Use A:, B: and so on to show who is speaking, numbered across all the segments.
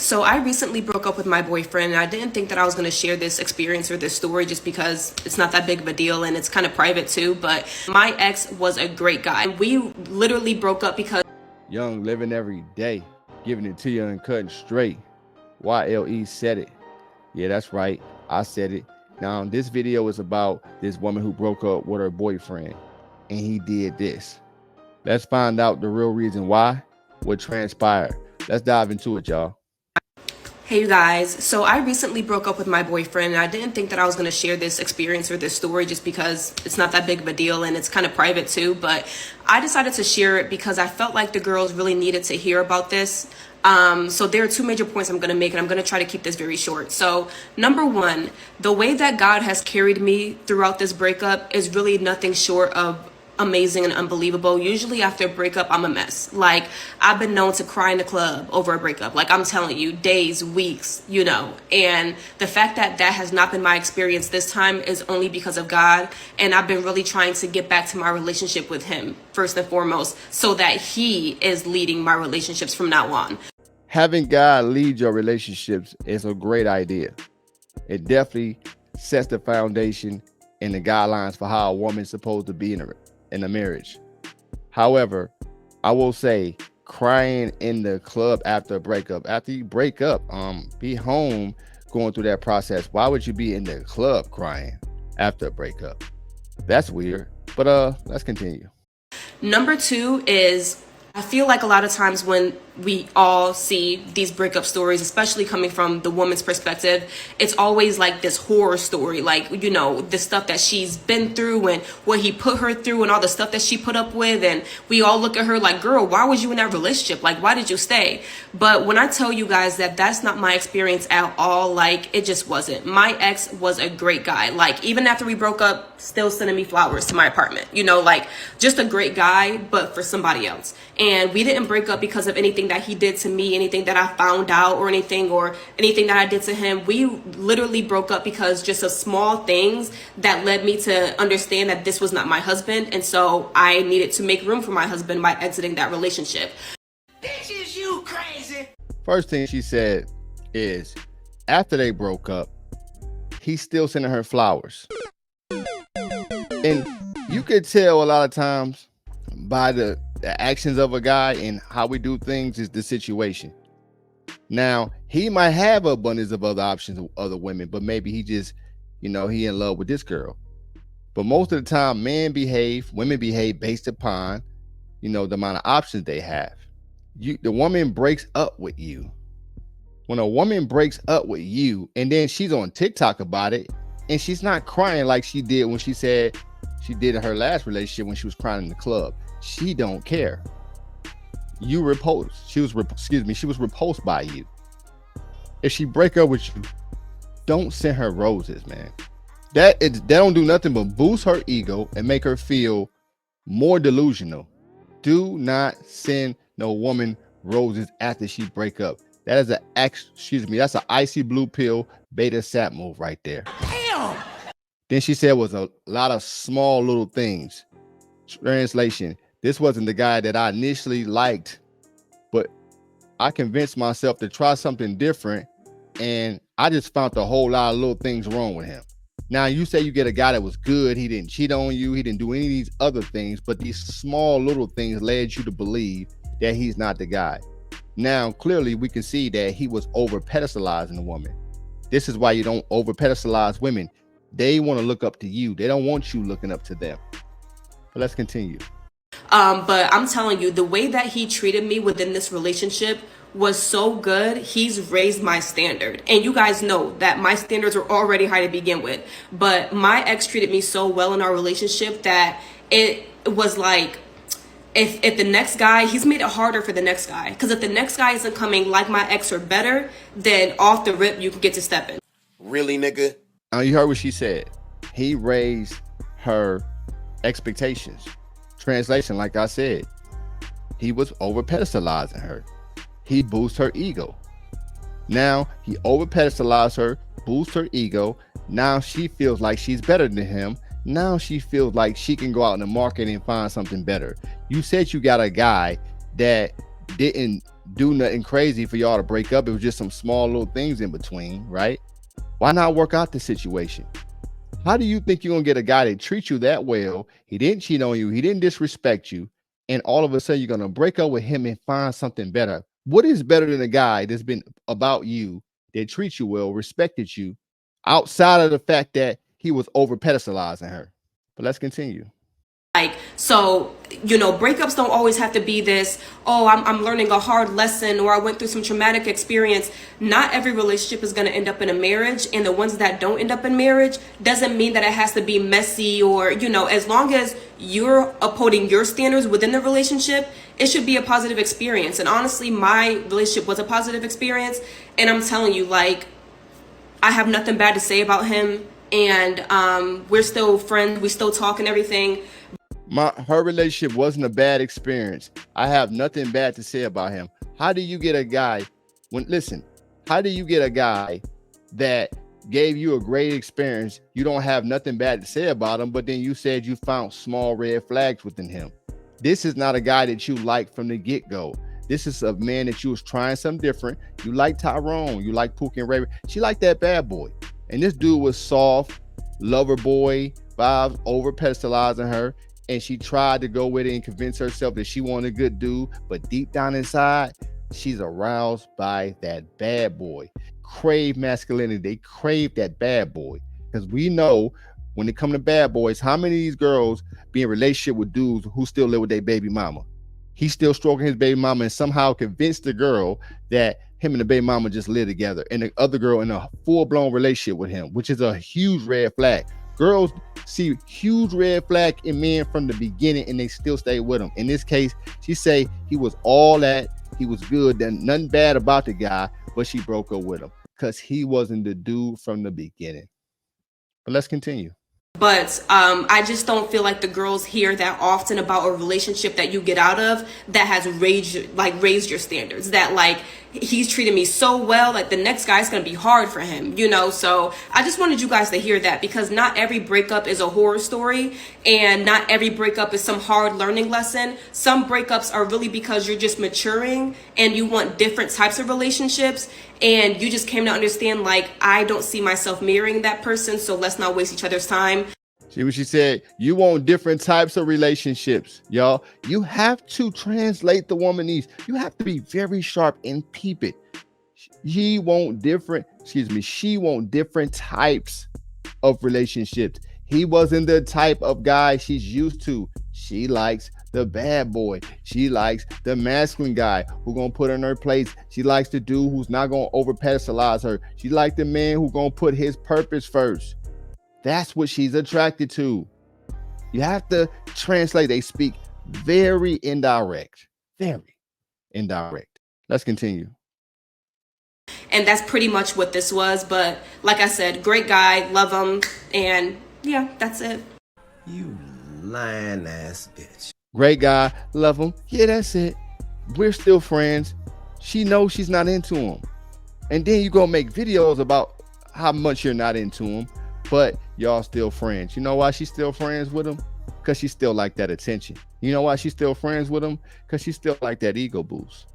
A: So I recently broke up with my boyfriend, and I didn't think that I was going to share this experience or this story just because it's not that big of a deal and it's kind of private too. But my ex was a great guy. We literally broke up because
B: Young living every day, giving it to you and cutting straight. YLE said it. Yeah, that's right. I said it. Now, this video is about this woman who broke up with her boyfriend, and he did this. Let's find out the real reason why, what transpired. Let's dive into it, y'all.
A: hey you guys, so I recently broke up with my boyfriend, and I didn't think that I was going to share this experience or this story just because it's not that big of a deal and it's kind of private too. But I decided to share it because I felt like the girls really needed to hear about this. So there are two major points I'm going to make, and I'm going to try to keep this very short. So number one, the way that God has carried me throughout this breakup is really nothing short of amazing and unbelievable. Usually after a breakup, I'm a mess. Like, I've been known to cry in the club over a breakup. Like, I'm telling you, days, weeks, and the fact that that has not been my experience this time is only because of God. And I've been really trying to get back to my relationship with him first and foremost, so that he is leading my relationships from now on.
B: Having God lead your relationships is a great idea. It definitely sets the foundation and the guidelines for how a woman's supposed to be in a marriage. However, I will say crying in the club after a breakup, after you break up, be home going through that process. Why would you be in the club crying after a breakup? That's weird. But let's continue.
A: Number two is, I feel like a lot of times when we all see these breakup stories, especially coming from the woman's perspective, it's always like this horror story, like, the stuff that she's been through and what he put her through and all the stuff that she put up with. And we all look at her like, girl, why was you in that relationship? Like, why did you stay? But when I tell you guys that that's not my experience at all, like, it just wasn't. My ex was a great guy. Like, even after we broke up, still sending me flowers to my apartment, like, just a great guy, but for somebody else. And we didn't break up because of anything that he did to me, anything that I found out or anything that I did to him. We literally broke up because just of small things that led me to understand that this was not my husband. And so I needed to make room for my husband by exiting that relationship.
C: This is you crazy.
B: First thing she said is, after they broke up, he's still sending her flowers. And you could tell a lot of times by the actions of a guy and how we do things is the situation. Now, he might have an abundance of other options of other women, but maybe he just, he in love with this girl. But most of the time, women behave based upon, the amount of options they have. The woman breaks up with you. When a woman breaks up with you and then she's on TikTok about it, and she's not crying like she did when she said she did in her last relationship when she was crying in the club. She don't care. She was repulsed by you. If she break up with you, don't send her roses, man. That don't do nothing but boost her ego and make her feel more delusional. Do not send no woman roses after she break up. That is that's an icy blue pill beta sap move right there.
C: Damn.
B: Then she said was a lot of small little things. Translation: this wasn't the guy that I initially liked, but I convinced myself to try something different, and I just found a whole lot of little things wrong with him. Now, you say you get a guy that was good, he didn't cheat on you, he didn't do any of these other things, but these small little things led you to believe that he's not the guy. Now, clearly, we can see that he was over-pedestalizing the woman. This is why you don't over-pedestalize women. They want to look up to you. They don't want you looking up to them. But let's continue.
A: But I'm telling you, the way that he treated me within this relationship was so good. He's raised my standard. And you guys know that my standards are already high to begin with. But my ex treated me so well in our relationship that it was like, if the next guy, he's made it harder for the next guy. Because if the next guy isn't coming like my ex or better, then off the rip, you can get to stepping.
C: Really, nigga?
B: Now, you heard what she said. He raised her expectations. Translation, like I said, he was over pedestalizing her. He boosted her ego. Now he over pedestalized her, boosts her ego. Now she feels like she's better than him. Now she feels like she can go out in the market and find something better. You said you got a guy that didn't do nothing crazy for y'all to break up. It was just some small little things in between, right? Why not work out the situation? How do you think you're gonna get a guy that treats you that well? He didn't cheat on you, he didn't disrespect you, and all of a sudden you're gonna break up with him and find something better. What is better than a guy that's been about you, that treats you well, respected you, outside of the fact that he was over pedestalizing her? But let's continue.
A: Like, so, you know, breakups don't always have to be this, oh, I'm learning a hard lesson, or I went through some traumatic experience. Not every relationship is going to end up in a marriage, and the ones that don't end up in marriage doesn't mean that it has to be messy, or, you know, as long as you're upholding your standards within the relationship, it should be a positive experience. And honestly, my relationship was a positive experience, and I'm telling you, like, I have nothing bad to say about him, and we're still friends, we still talk and everything.
B: Her relationship wasn't a bad experience. I have nothing bad to say about him. How do you get a guy how do you get a guy that gave you a great experience? You don't have nothing bad to say about him, but then you said you found small red flags within him. This is not a guy that you like from the get-go. This is a man that you was trying something different. You like Tyrone, you like Pookie and Ray. She liked that bad boy. And this dude was soft, lover boy vibes, over pedestalizing her. And she tried to go with it and convince herself that she wanted a good dude, but deep down inside, she's aroused by that bad boy. Crave masculinity. They crave that bad boy. Because we know when it comes to bad boys, how many of these girls be in a relationship with dudes who still live with their baby mama? He's still stroking his baby mama and somehow convinced the girl that him and the baby mama just live together, and the other girl in a full-blown relationship with him, which is a huge red flag. Girls see huge red flag in men from the beginning, and they still stay with him. In this case, she say he was all that, he was good, then nothing bad about the guy, but she broke up with him because he wasn't the dude from the beginning. But let's continue.
A: But I just don't feel like the girls hear that often about a relationship that you get out of that has raised your standards. That like, he's treated me so well, like the next guy's gonna be hard for him, you know? So I just wanted you guys to hear that, because not every breakup is a horror story, and not every breakup is some hard learning lesson. Some breakups are really because you're just maturing and you want different types of relationships, and you just came to understand, like, I don't see myself marrying that person, so let's not waste each other's time.
B: See what she said? You want different types of relationships, y'all. You have to translate the woman needs. You have to be very sharp and peep it. She want different types of relationships. He wasn't the type of guy she's used to. She likes the bad boy. She likes the masculine guy who gonna put her in her place. She likes the dude who's not gonna over pedestalize her. She likes the man who gonna put his purpose first. That's what she's attracted to. You have to translate. They speak very indirect. Very indirect. Let's continue.
A: And that's pretty much what this was. But like I said, great guy, love him. And yeah, that's it.
C: You lying ass bitch.
B: Great guy, love him. Yeah, that's it. We're still friends. She knows she's not into him. And then you go make videos about how much you're not into him, but y'all still friends. You know why she's still friends with him? Because she still like that attention. You know why she's still friends with him? Because she still like that ego boost.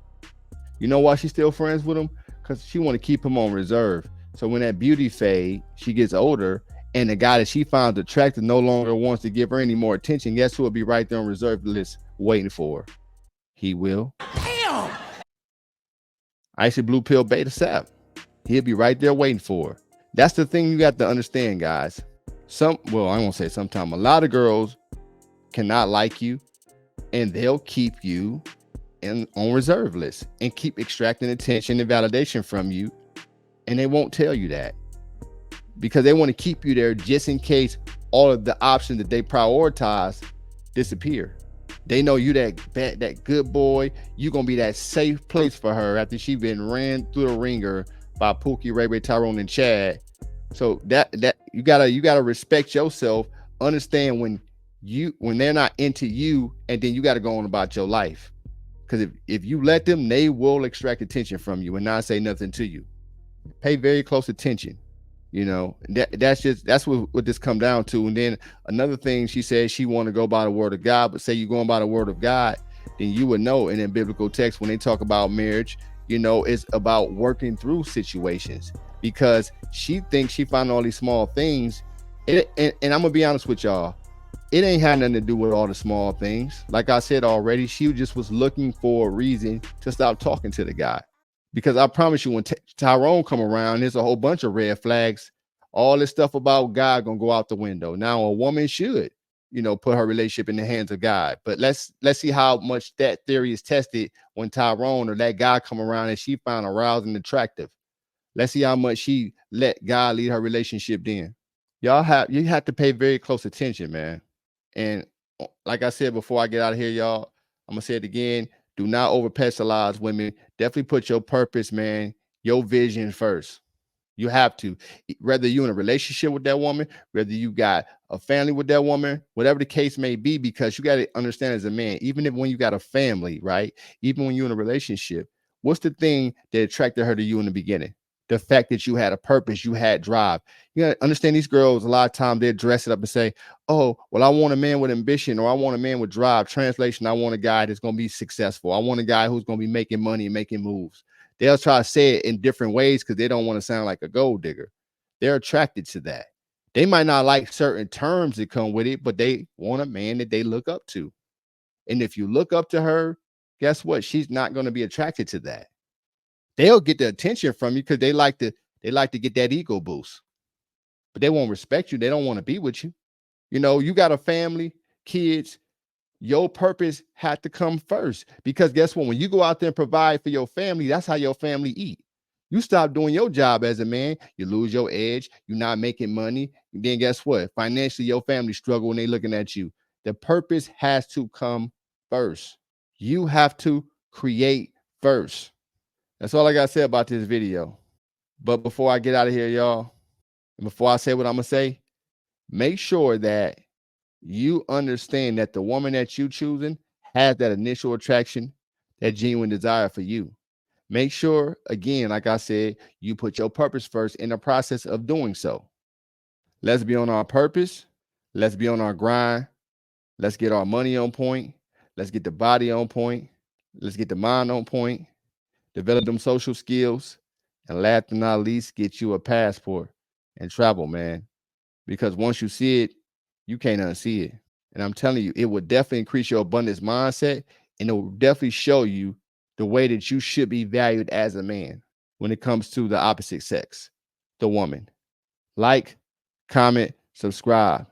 B: You know why she's still friends with him? Because she want to keep him on reserve. So when that beauty fade, she gets older, and the guy that she finds attractive no longer wants to give her any more attention, guess who will be right there on reserve list waiting for her? He will.
C: Damn!
B: Icy Blue Pill Beta Sap. He'll be right there waiting for her. That's the thing you got to understand, guys. I won't say sometimes. A lot of girls cannot like you, and they'll keep you on reserve list and keep extracting attention and validation from you, and they won't tell you that because they want to keep you there just in case all of the options that they prioritize disappear. They know you that good boy. You're gonna be that safe place for her after she been ran through the ringer by Pookie, Ray, Tyrone, and Chad. So that you gotta respect yourself. Understand when they're not into you, and then you gotta go on about your life. Because if you let them, they will extract attention from you and not say nothing to you. Pay very close attention. You know, that's what this come down to. And then another thing, she said she want to go by the word of God, but say you're going by the word of God, then you would know in a biblical text when they talk about marriage, you know, it's about working through situations, because she thinks she found all these small things. And I'm gonna be honest with y'all, it ain't had nothing to do with all the small things. Like I said already, she just was looking for a reason to stop talking to the guy. Because I promise you, when Tyrone come around, there's a whole bunch of red flags. All this stuff about God gonna go out the window. Now, a woman should, you know, put her relationship in the hands of God. But let's see how much that theory is tested when Tyrone or that guy come around and she found arousing attractive. Let's see how much she let God lead her relationship then. You have to pay very close attention, man. And like I said before I get out of here, y'all, I'm gonna say it again. Do not over pestilence women. Definitely put your purpose, man, your vision first. You have to, whether you're in a relationship with that woman, whether you got a family with that woman, whatever the case may be, because you got to understand as a man, even if when you got a family, right? Even when you're in a relationship, what's the thing that attracted her to you in the beginning? The fact that you had a purpose, you had drive. You got to understand these girls, a lot of times they dress it up and say, oh, well, I want a man with ambition, or I want a man with drive. Translation, I want a guy that's going to be successful. I want a guy who's going to be making money and making moves. They'll try to say it in different ways because they don't want to sound like a gold digger. They're attracted to that. They might not like certain terms that come with it, but they want a man that they look up to. And if you look up to her, guess what? She's not going to be attracted to that. They'll get the attention from you because they like to get that ego boost. But they won't respect you. They don't want to be with you. You know, you got a family, kids. Your purpose had to come first, because guess what? When you go out there and provide for your family, that's how your family eat. You stop doing your job as a man, you lose your edge. You're not making money. And then guess what? Financially, your family struggle when they looking at you. The purpose has to come first. You have to create first. That's all I got to say about this video. But before I get out of here, y'all, and before I say what I'm going to say, make sure that you understand that the woman that you choosing has that initial attraction, that genuine desire for you. Make sure, again, like I said, you put your purpose first in the process of doing so. Let's be on our purpose. Let's be on our grind. Let's get our money on point. Let's get the body on point. Let's get the mind on point. Develop them social skills. And last but not least, get you a passport and travel, man. Because once you see it, you can't unsee it. And I'm telling you, it will definitely increase your abundance mindset, and it will definitely show you the way that you should be valued as a man when it comes to the opposite sex, the woman. Like, comment, subscribe.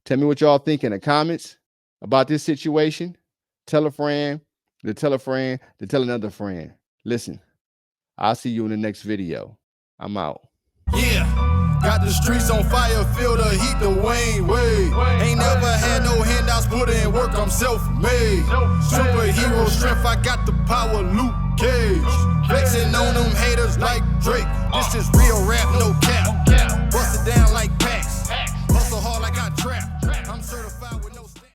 B: Tell me what y'all think in the comments about this situation. Tell a friend, to tell a friend, to tell another friend. Listen, I'll see you in the next video. I'm out.
D: Yeah. Got the streets on fire, feel the heat, the Wayne Wade. Ain't never had no handouts, put in work, I'm self-made. Superhero strength, I got the power, Luke Cage. Flexing on them haters like Drake. This is real rap, no